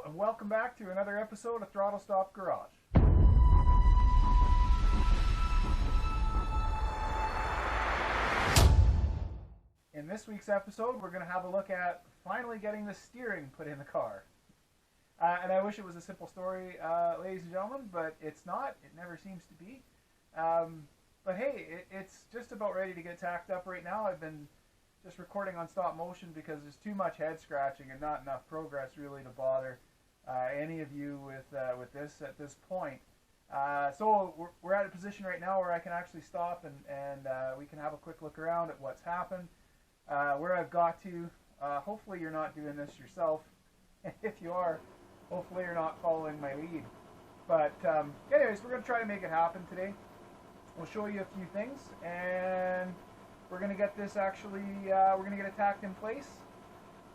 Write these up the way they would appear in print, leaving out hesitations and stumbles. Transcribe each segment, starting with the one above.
and welcome back to another episode of Throttle Stop Garage. In this week's episode, we're going to have a look at finally getting the steering put in the car. And I wish it was a simple story, ladies and gentlemen, but it's not. It never seems to be. But hey, it's just about ready to get tacked up right now. I've been just recording on stop motion because there's too much head scratching and not enough progress really to bother any of you with this at this point. So we're at a position right now where I can actually stop and we can have a quick look around at what's happened, where I've got to. Hopefully you're not doing this yourself. If you are, hopefully you're not following my lead. But anyways, we're going to try to make it happen today. We'll show you a few things, and we're going to get this actually, we're going to get it tacked in place.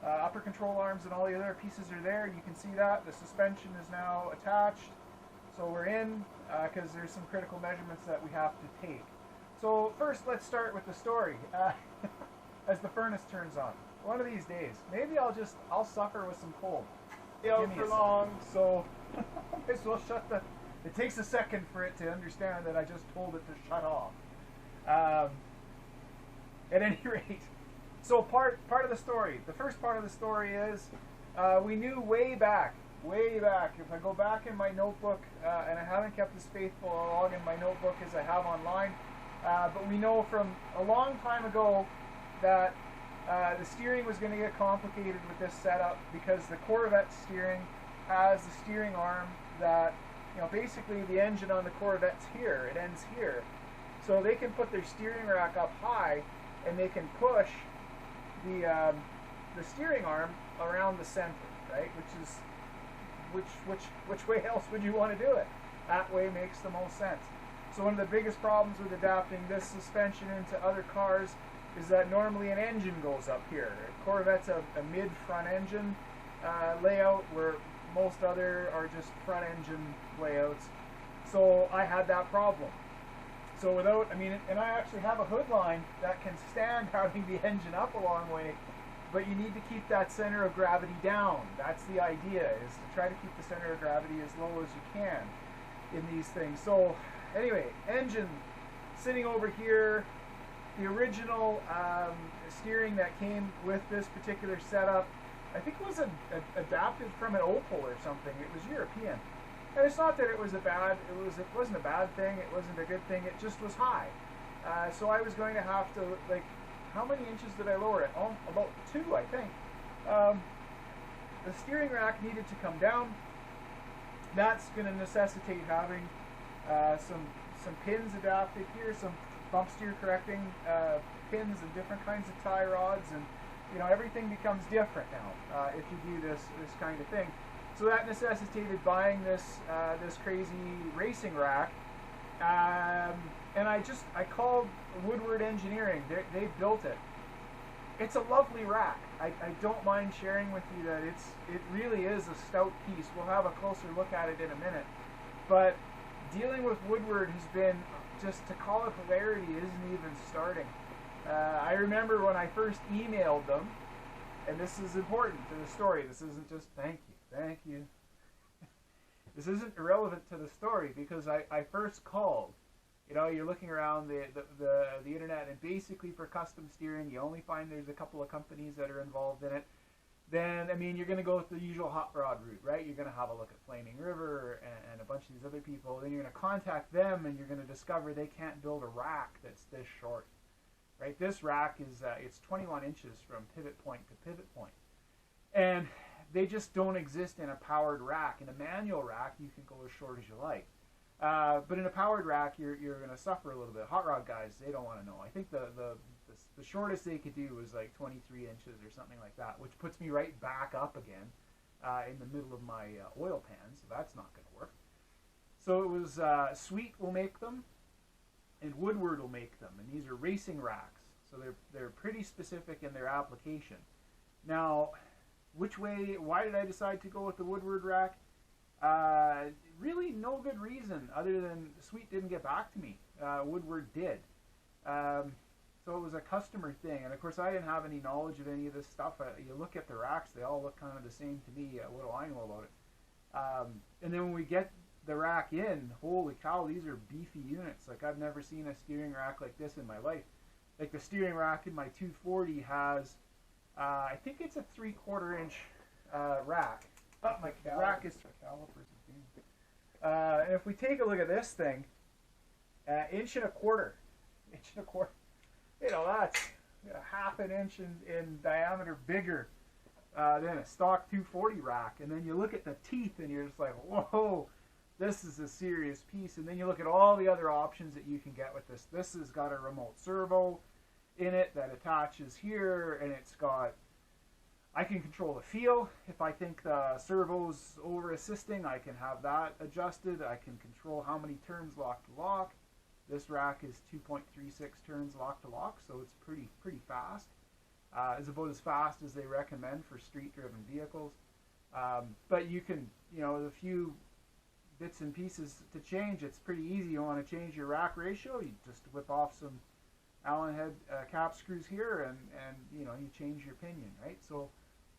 Upper control arms and all the other pieces are there. You can see that. The suspension is now attached. So we're in, because there's some critical measurements that we have to take. So first, let's start with the story. As the furnace turns on. One of these days, maybe I'll suffer with some cold. For long. So, we'll shut the... It takes a second for it to understand that I just told it to shut off. At any rate, so part of the story. The first part of the story is we knew way back, if I go back in my notebook, and I haven't kept as faithful a log in my notebook as I have online, but we know from a long time ago that the steering was going to get complicated with this setup because the Corvette steering has the steering arm that, basically the engine on the Corvette's here. It ends here. So they can put their steering rack up high and they can push the steering arm around the center, right? Which way else would you want to do it? That way makes the most sense. So one of the biggest problems with adapting this suspension into other cars is that normally an engine goes up here. Corvette's a mid-front engine layout, where most other are just front engine layouts. So I had that problem. So and I actually have a hood line that can stand having the engine up a long way, but you need to keep that center of gravity down. That's the idea, is to try to keep the center of gravity as low as you can in these things. So anyway, engine sitting over here. The original steering that came with this particular setup, I think it was adapted from an Opel or something. It was European. And it's not that it wasn't a bad thing, it wasn't a good thing, it just was high. So I was going to have to, how many inches did I lower it? Oh, about 2, I think. The steering rack needed to come down. That's going to necessitate having some pins adapted here, some bump steer correcting pins and different kinds of tie rods, and everything becomes different now if you do this kind of thing. So that necessitated buying this crazy racing rack, and I called Woodward Engineering. They built it. It's a lovely rack. I don't mind sharing with you that it really is a stout piece. We'll have a closer look at it in a minute, but dealing with Woodward has been, just to call it hilarity isn't even starting. I remember when I first emailed them, and this is important to the story. This isn't just thank you. This isn't irrelevant to the story because I first called. You're looking around the internet, and basically for custom steering, you only find there's a couple of companies that are involved in it. Then, you're going to go with the usual hot rod route, right? You're going to have a look at Flaming River and a bunch of these other people. Then you're going to contact them, and you're going to discover they can't build a rack that's this short, right? This rack is it's 21 inches from pivot point to pivot point. And they just don't exist in a powered rack. In a manual rack, you can go as short as you like. But in a powered rack, you're going to suffer a little bit. Hot rod guys, they don't want to know. I think the shortest they could do was like 23 inches or something like that, which puts me right back up again in the middle of my oil pan, so that's not going to work. So it was Sweet will make them, and Woodward will make them, and these are racing racks, so they're pretty specific in their application. Now, why did I decide to go with the Woodward rack? Really no good reason other than Sweet didn't get back to me. Woodward did. So it was a customer thing, and of course I didn't have any knowledge of any of this stuff. You look at the racks, they all look kind of the same to me. What do I know about it? And then when we get the rack in, holy cow, these are beefy units. Like, I've never seen a steering rack like this in my life. Like, the steering rack in my 240 has, I think it's a 3/4 inch rack. Oh, my rack is calipers. And if we take a look at this thing, 1.25 inches. You know, that's a 1/2 inch in diameter bigger than a stock 240 rack. And then you look at the teeth and you're just like, whoa, this is a serious piece. And then you look at all the other options that you can get with this. This has got a remote servo in it that attaches here, and it's got, I can control the feel. If I think the servo's over assisting, I can have that adjusted. I can control how many turns lock to lock. This rack is 2.36 turns lock to lock, so it's pretty fast. It's about as fast as they recommend for street-driven vehicles. But you can, you know, a few bits and pieces to change. It's pretty easy. You want to change your rack ratio, you just whip off some Allen head cap screws here, and you know, you change your pinion, right? So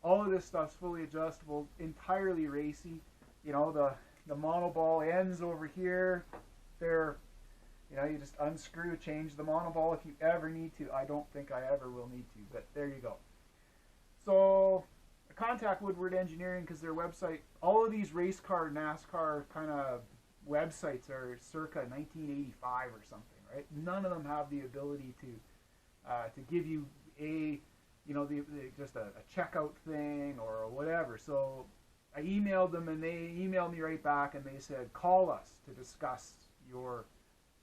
all of this stuff's fully adjustable, entirely racy. You know, the monoball ends over here. They're, you know, you just unscrew, change the monoball if you ever need to. I don't think I ever will need to, but there you go. So contact Woodward Engineering, because their website, all of these race car, NASCAR kind of websites are circa 1985 or something, right? None of them have the ability to give you a, you know, just a checkout thing or whatever. So I emailed them, and they emailed me right back, and they said, call us to discuss your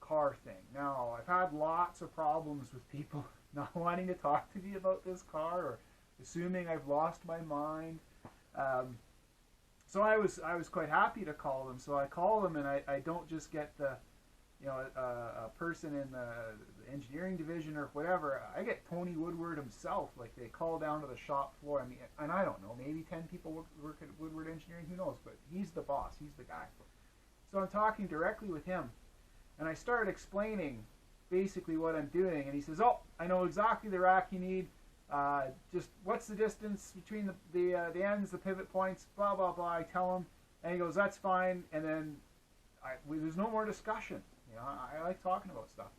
car thing. Now, I've had lots of problems with people not wanting to talk to me about this car, or assuming I've lost my mind. So I was quite happy to call them. So I call them, and I don't just get the, you know, a person in the engineering division or whatever. I get Tony Woodward himself. Like, they call down to the shop floor. I mean, and I don't know, maybe 10 people work at Woodward Engineering, who knows, but he's the boss, he's the guy. So I'm talking directly with him, and I started explaining basically what I'm doing, and he says, oh, I know exactly the rack you need. Just what's the distance between the ends, the pivot points, blah, blah, blah. I tell him, and he goes, that's fine. And then there's no more discussion. You know, I like talking about stuff.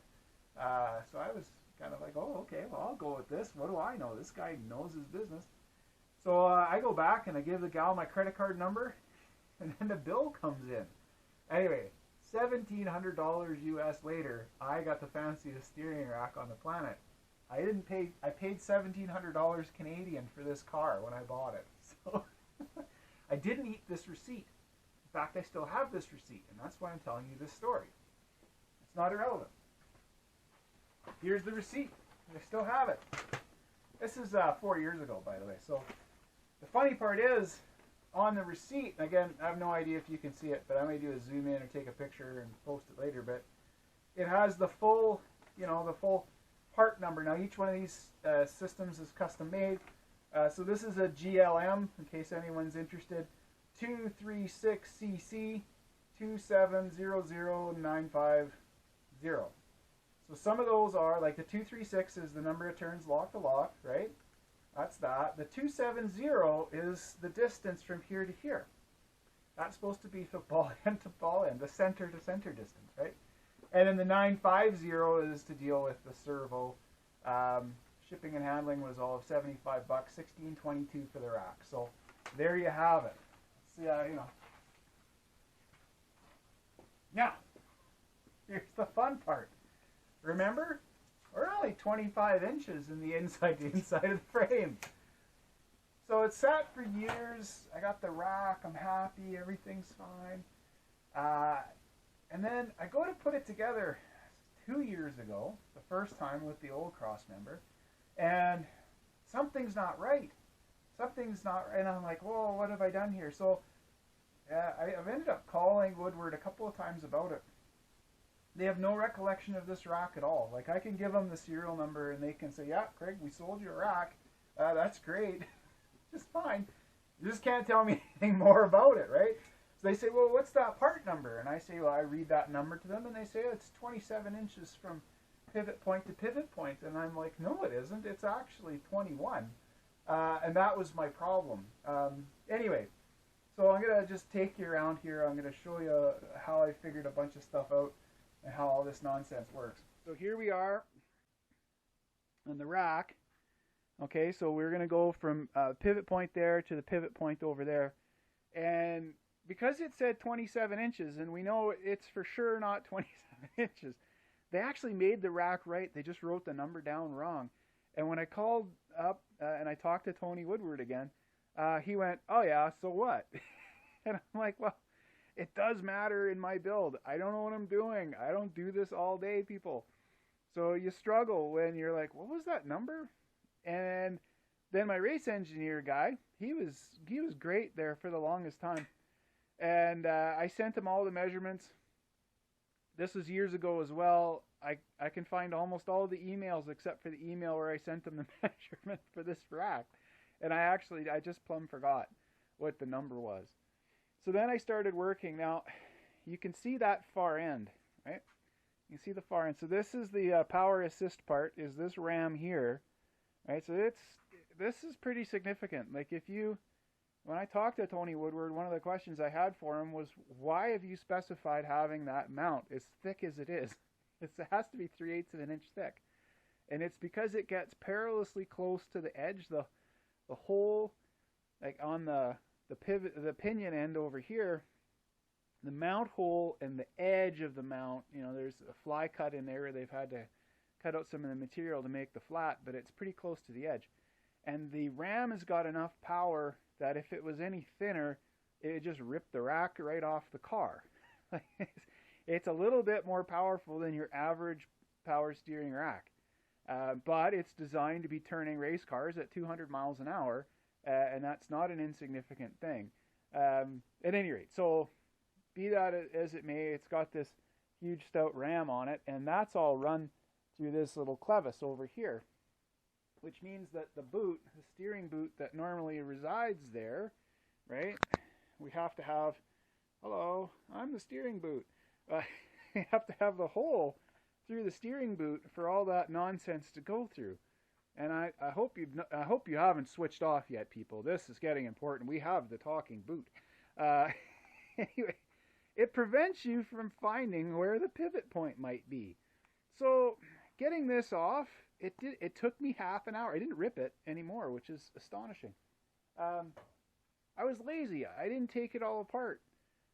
So I was kind of like, oh, okay, well, I'll go with this. What do I know? This guy knows his business. So I go back, and I give the gal my credit card number, and then the bill comes in. Anyway, $1,700 US later, I got the fanciest steering rack on the planet. I paid $1,700 Canadian for this car when I bought it. So I didn't eat this receipt. In fact, I still have this receipt, and that's why I'm telling you this story. It's not irrelevant. Here's the receipt. I still have it. This is 4 years ago, by the way. So the funny part is, on the receipt, again, I have no idea if you can see it, but I may do a zoom in or take a picture and post it later, but it has the full, you know, the full part number. Now, each one of these systems is custom made. So this is a GLM, in case anyone's interested, 236cc 2700950. So some of those are, like the 236 is the number of turns lock to lock, right? That's that. The 270 is the distance from here to here. That's supposed to be the ball end to ball end, the center to center distance, right? And then the 950 is to deal with the servo. Shipping and handling was all of $75, $16.22 for the rack. So there you have it. See, you know. Now, here's the fun part. Remember, we're only 25 inches in the inside of the frame. So it's sat for years. I got the rack. I'm happy. Everything's fine. And then I go to put it together 2 years ago, the first time with the old cross member, and something's not right. Something's not right. And I'm like, whoa, what have I done here? So I've ended up calling Woodward a couple of times about it. They have no recollection of this rack at all. Like, I can give them the serial number, and they can say, yeah, Craig, we sold you a rack. That's great. Just fine. You just can't tell me anything more about it, right? So they say, well, what's that part number? And I say, well, I read that number to them, and they say, oh, it's 27 inches from pivot point to pivot point. And I'm like, no, it isn't. It's actually 21. And that was my problem. Anyway, So I'm going to just take you around here. I'm going to show you how I figured a bunch of stuff out and how all this nonsense works. So here we are in the rack. Okay, so we're going to go from pivot point there to the pivot point over there. And because it said 27 inches, and we know it's for sure not 27 inches, they actually made the rack right. They just wrote the number down wrong. And when I called up and I talked to Tony Woodward again, he went, "Oh yeah, so what?" And I'm like, well, it does matter in my build. I don't know what I'm doing. I don't do this all day, people. So you struggle when you're like, what was that number? And then my race engineer guy, he was great there for the longest time. And I sent him all the measurements. This was years ago as well. I can find almost all the emails except for the email where I sent him the measurement for this rack. And I just plumb forgot what the number was. So then I started working. Now, you can see that far end, right? You can see the far end. So this is the power assist part, is this ram here, right? So this is pretty significant. Like when I talked to Tony Woodward, one of the questions I had for him was, why have you specified having that mount as thick as it is? It has to be 3/8 of an inch thick. And it's because it gets perilously close to the edge, the hole, like on the pinion end over here, the mount hole and the edge of the mount, there's a fly cut in there where they've had to cut out some of the material to make the flat, but it's pretty close to the edge. And the ram has got enough power that if it was any thinner, it would just rip the rack right off the car. It's a little bit more powerful than your average power steering rack. But it's designed to be turning race cars at 200 miles an hour, and that's not an insignificant thing. At any rate, so be that as it may, it's got this huge stout ram on it, and that's all run through this little clevis over here, which means that the steering boot that normally resides there, right, we have to have, hello, I'm the steering boot. We have to have the hole through the steering boot for all that nonsense to go through. And I hope you haven't switched off yet, people. This is getting important. We have the talking boot. Anyway, it prevents you from finding where the pivot point might be. So getting this off, it took me half an hour. I didn't rip it anymore, which is astonishing. I was lazy. I didn't take it all apart.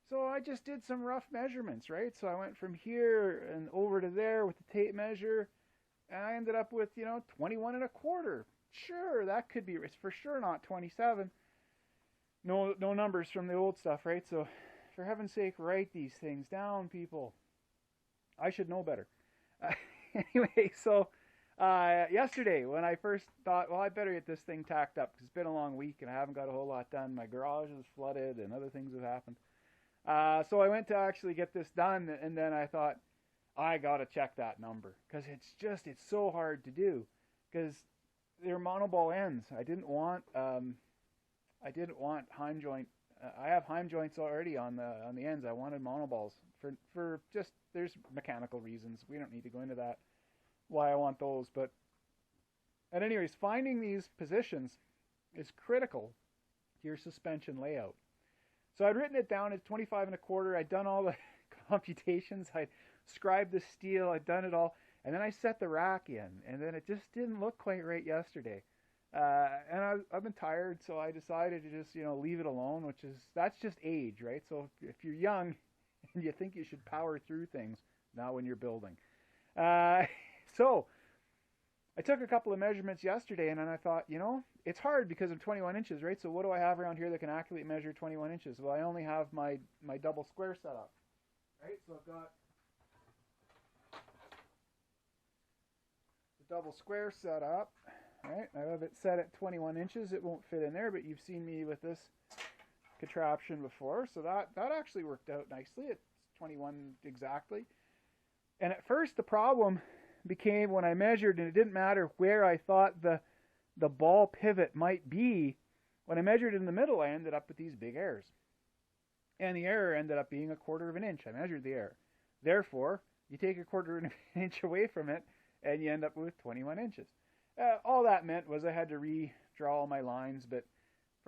So I just did some rough measurements, right? So I went from here and over to there with the tape measure, and I ended up with, 21 1/4. Sure, that could be, it's for sure not 27. No numbers from the old stuff, right? So for heaven's sake, write these things down, people. I should know better. Anyway, so yesterday when I first thought, well, I better get this thing tacked up because it's been a long week and I haven't got a whole lot done. My garage is flooded and other things have happened. So I went to actually get this done, and then I thought, I got to check that number because it's so hard to do because they're monoball ends. I didn't want heim joint. I have heim joints already on the ends. I wanted monoballs for just, there's mechanical reasons. We don't need to go into that, why I want those. But at anyways, finding these positions is critical to your suspension layout. So I'd written it down as 25 1/4. I'd done all the computations. I'd scribed the steel. I'd done it all. And then I set the rack in. And then it just didn't look quite right yesterday. And I've been tired, so I decided to just, leave it alone, that's just age, right? So if you're young and you think you should power through things, not when you're building. So I took a couple of measurements yesterday, and then I thought, it's hard because I'm 21 inches, right? So what do I have around here that can accurately measure 21 inches? Well, I only have my double square set up, right? So I've got the double square set up, right? I have it set at 21 inches. It won't fit in there, but you've seen me with this contraption before. So that actually worked out nicely. It's 21 exactly. And at first the problem became when I measured, and it didn't matter where I thought the ball pivot might be. When I measured in the middle, I ended up with these big errors. And the error ended up being 1/4 of an inch. I measured the error. Therefore, you take 1/4 of an inch away from it, and you end up with 21 inches. All that meant was I had to redraw all my lines, but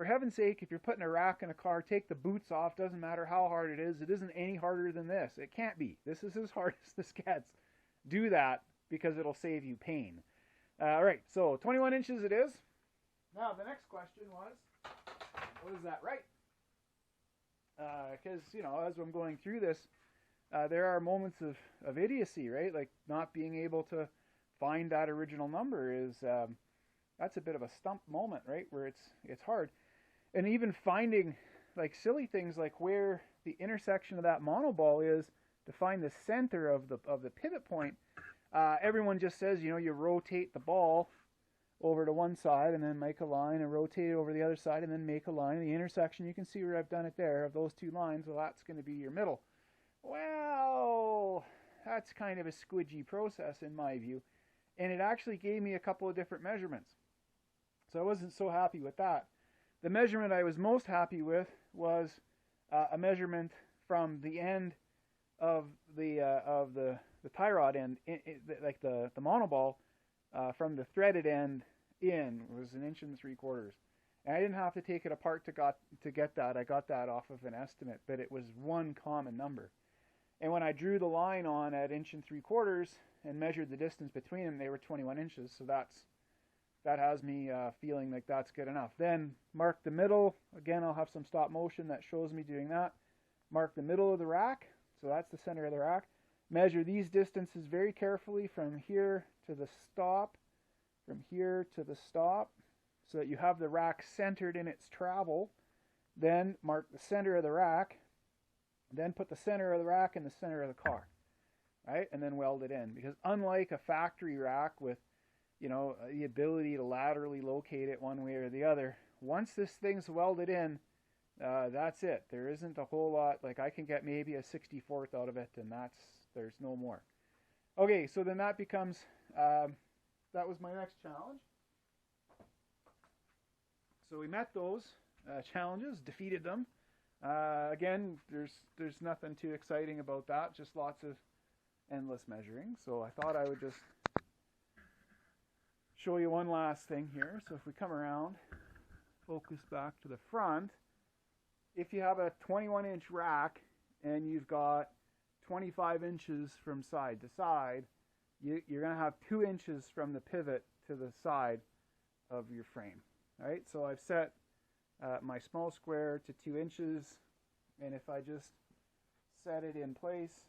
for heaven's sake, if you're putting a rack in a car, take the boots off. Doesn't matter how hard it is. It isn't any harder than this. It can't be. This is as hard as this gets. Do that because it'll save you pain. All right, so 21 inches it is. Now the next question was, is that right? Because, you know, as I'm going through this, there are moments of idiocy, right? Like not being able to find that original number is, that's a bit of a stump moment, right? Where it's hard. And even finding like silly things like where the intersection of that monoball is to find the center of the pivot point. Everyone just says, you know, you rotate the ball over to one side and then make a line, and rotate it over the other side and then make a line. And the intersection, you can see where I've done it there, of those two lines, well, that's going to be your middle. Well, that's kind of a squidgy process in my view. And it actually gave me a couple of different measurements. So I wasn't so happy with that. The measurement I was most happy with was a measurement from the end of the tie rod end, like the monoball, from the threaded end in was 1 3/4 inches. And I didn't have to take it apart to get that. I got that off of an estimate, but it was one common number. And when I drew the line on at 1 3/4 inches and measured the distance between them, they were 21 inches. So that has me feeling like that's good enough. Then mark the middle. Again, I'll have some stop motion that shows me doing that. Mark the middle of the rack. So that's the center of the rack. Measure these distances very carefully from here to the stop, from here to the stop, so that you have the rack centered in its travel. Then mark the center of the rack. Then put the center of the rack in the center of the car, right? And then weld it in. Because unlike a factory rack with, you know, the ability to laterally locate it one way or the other, once this thing's welded in, that's it. There isn't a whole lot. Like I can get maybe a 64th out of it, and there's no more. Okay, so then that becomes, that was my next challenge. So we met those challenges, defeated them. Again, there's nothing too exciting about that, just lots of endless measuring. So I thought I would just show you one last thing here. So if we come around, focus back to the front, if you have a 21-inch rack and you've got 25 inches from side to side, you're going to have 2 inches from the pivot to the side of your frame. All right, so I've set my small square to 2 inches, and if I just set it in place,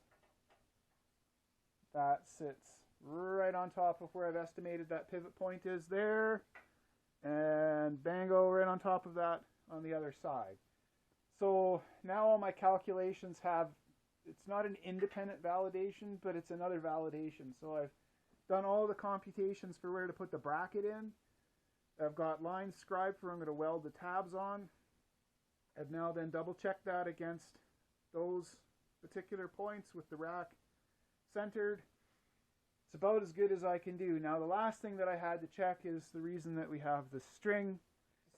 that sits right on top of where I've estimated that pivot point is there, and bango, right on top of that on the other side. So now all my calculations have, it's not an independent validation, but it's another validation. So I've done all the computations for where to put the bracket in. I've got lines scribed for I'm going to weld the tabs on. I've now then double checked that against those particular points with the rack centered. It's about as good as I can do. Now the last thing that I had to check is the reason that we have the string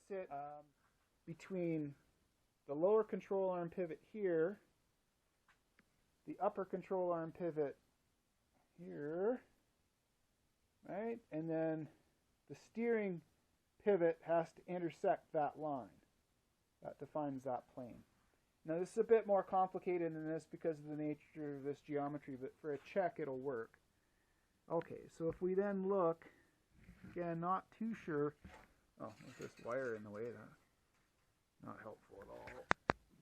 sit between the lower control arm pivot here, the upper control arm pivot here, right? And then the steering pivot has to intersect that line. That defines that plane. Now this is a bit more complicated than this because of the nature of this geometry, but for a check it'll work. Okay, so if we then look, again, not too sure. Oh, there's this wire in the way, that's not helpful at all.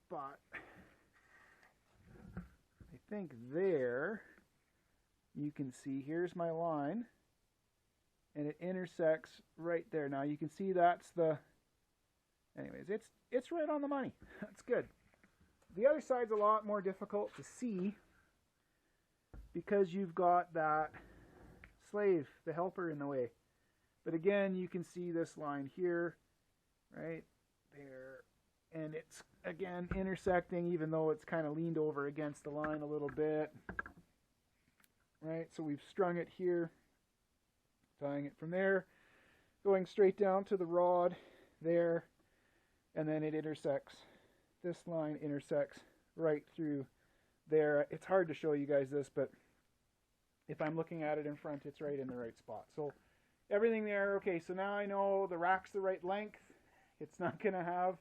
But I think there you can see, here's my line, and it intersects right there. Now you can see that's the, anyways, it's right on the money. That's good. The other side's a lot more difficult to see because you've got that slave, the helper, in the way. But again, you can see this line here, right there, and it's again intersecting even though it's kind of leaned over against the line a little bit, right? So we've strung it here, tying it from there, going straight down to the rod there, and then it intersects. This line intersects right through there. It's hard to show you guys this, but if I'm looking at it in front, it's right in the right spot. So everything there. Okay, so now I know the rack's the right length. It's not going to have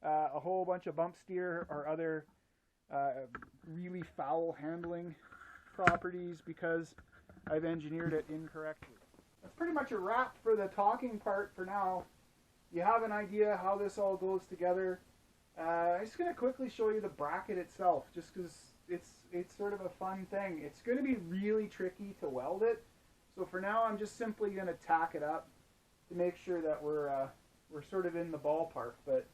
a whole bunch of bump steer or other really foul handling properties because I've engineered it incorrectly. That's pretty much a wrap for the talking part for now. You have an idea how this all goes together. I'm just going to quickly show you the bracket itself, just because it's sort of a fun thing. It's going to be really tricky to weld it, so for now I'm just simply going to tack it up to make sure that we're sort of in the ballpark. But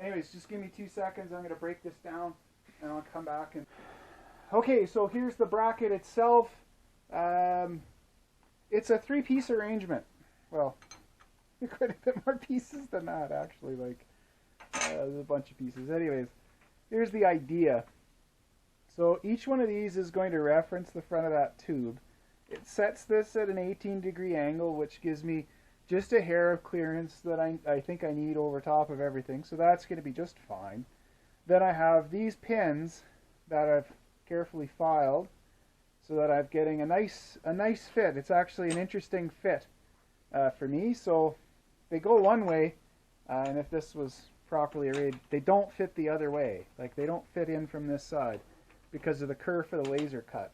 anyways, just give me 2 seconds. I'm going to break this down and I'll come back. And okay, so here's the bracket itself. It's a 3-piece arrangement. Well, quite a bit more pieces than that, actually. Like, there's a bunch of pieces. Anyways, here's the idea. So each one of these is going to reference the front of that tube. It sets this at an 18-degree angle, which gives me just a hair of clearance that I think I need over top of everything. So that's going to be just fine. Then I have these pins that I've carefully filed so that I'm getting a nice fit. It's actually an interesting fit for me. So they go one way, and if this was properly arrayed, they don't fit the other way. Like, they don't fit in from this side because of the curve of the laser cut.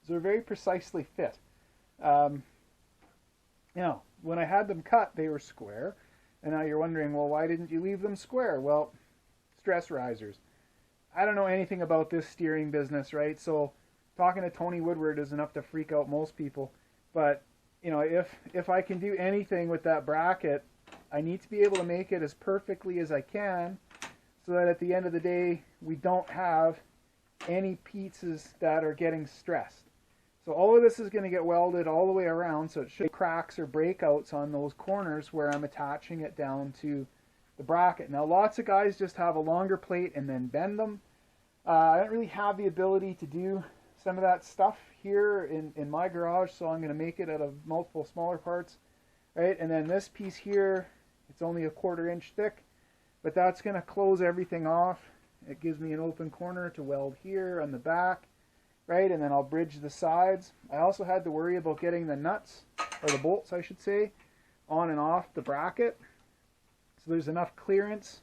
So they're very precisely fit. You know, when I had them cut, they were square, and now you're wondering, well, why didn't you leave them square? Well, stress risers. I don't know anything about this steering business, right? So talking to Tony Woodward is enough to freak out most people. But you know, if I can do anything with that bracket, I need to be able to make it as perfectly as I can, so that at the end of the day, we don't have any pieces that are getting stressed. So all of this is going to get welded all the way around, so it should cracks or breakouts on those corners where I'm attaching it down to the bracket. Now, lots of guys just have a longer plate and then bend them. I don't really have the ability to do some of that stuff here in my garage, so I'm going to make it out of multiple smaller parts, right? And then this piece here, it's only a 1/4 inch thick, but that's going to close everything off. It gives me an open corner to weld here on the back, right? And then I'll bridge the sides. I also had to worry about getting the nuts, or the bolts I should say, on and off the bracket. So there's enough clearance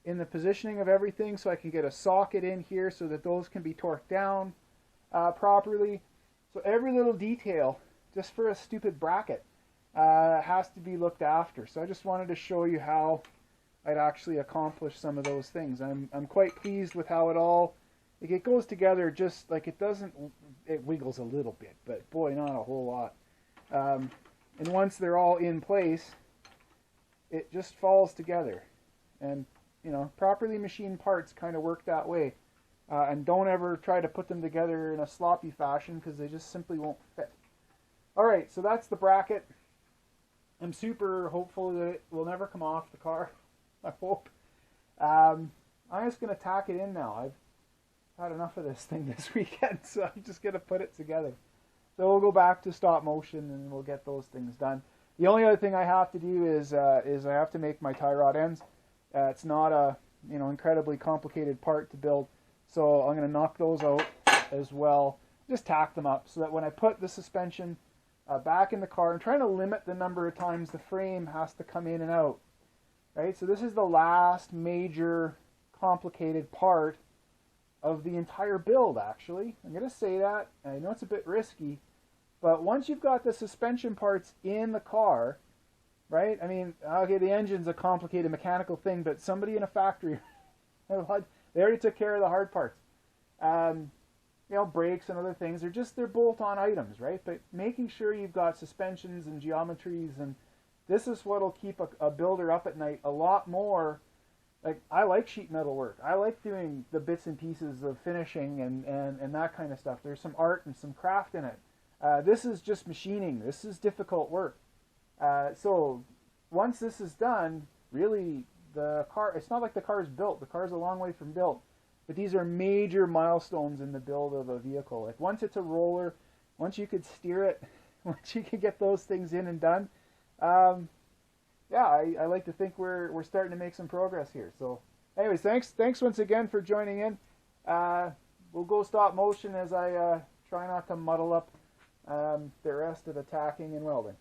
in the positioning of everything so I can get a socket in here so that those can be torqued down properly. So every little detail, just for a stupid bracket, has to be looked after. So I just wanted to show you how I'd actually accomplish some of those things. I'm quite pleased with how it all, like, it goes together. Just like it wiggles a little bit, but boy, not a whole lot. And once they're all in place, it just falls together. And you know, properly machined parts kind of work that way. And don't ever try to put them together in a sloppy fashion, because they just simply won't fit. Alright, so that's the bracket. I'm super hopeful that it will never come off the car. I hope. I'm just going to tack it in now. I've had enough of this thing this weekend, so I'm just going to put it together. So we'll go back to stop motion and we'll get those things done. The only other thing I have to do is I have to make my tie rod ends. It's not a incredibly complicated part to build, so I'm going to knock those out as well. Just tack them up so that when I put the suspension back in the car, I'm trying to limit the number of times the frame has to come in and out. Right, so this is the last major complicated part of the entire build, actually. I'm going to say that. I know it's a bit risky, but once you've got the suspension parts in the car, right? I mean, okay, the engine's a complicated mechanical thing, but somebody in a factory, they already took care of the hard parts. You know, brakes and other things, they're bolt-on items, right? But making sure you've got suspensions and geometries, and this is what'll keep a builder up at night a lot more. Like, I like sheet metal work. I like doing the bits and pieces of finishing and that kind of stuff. There's some art and some craft in it. This is just machining. This is difficult work. So once this is done, really, the car, it's not like the car's built. The car's a long way from built. But these are major milestones in the build of a vehicle. Like, once it's a roller, once you could steer it, once you could get those things in and done, yeah, I like to think we're starting to make some progress here. So anyways, thanks once again for joining in. We'll go stop motion as I try not to muddle up the rest of the tacking and welding.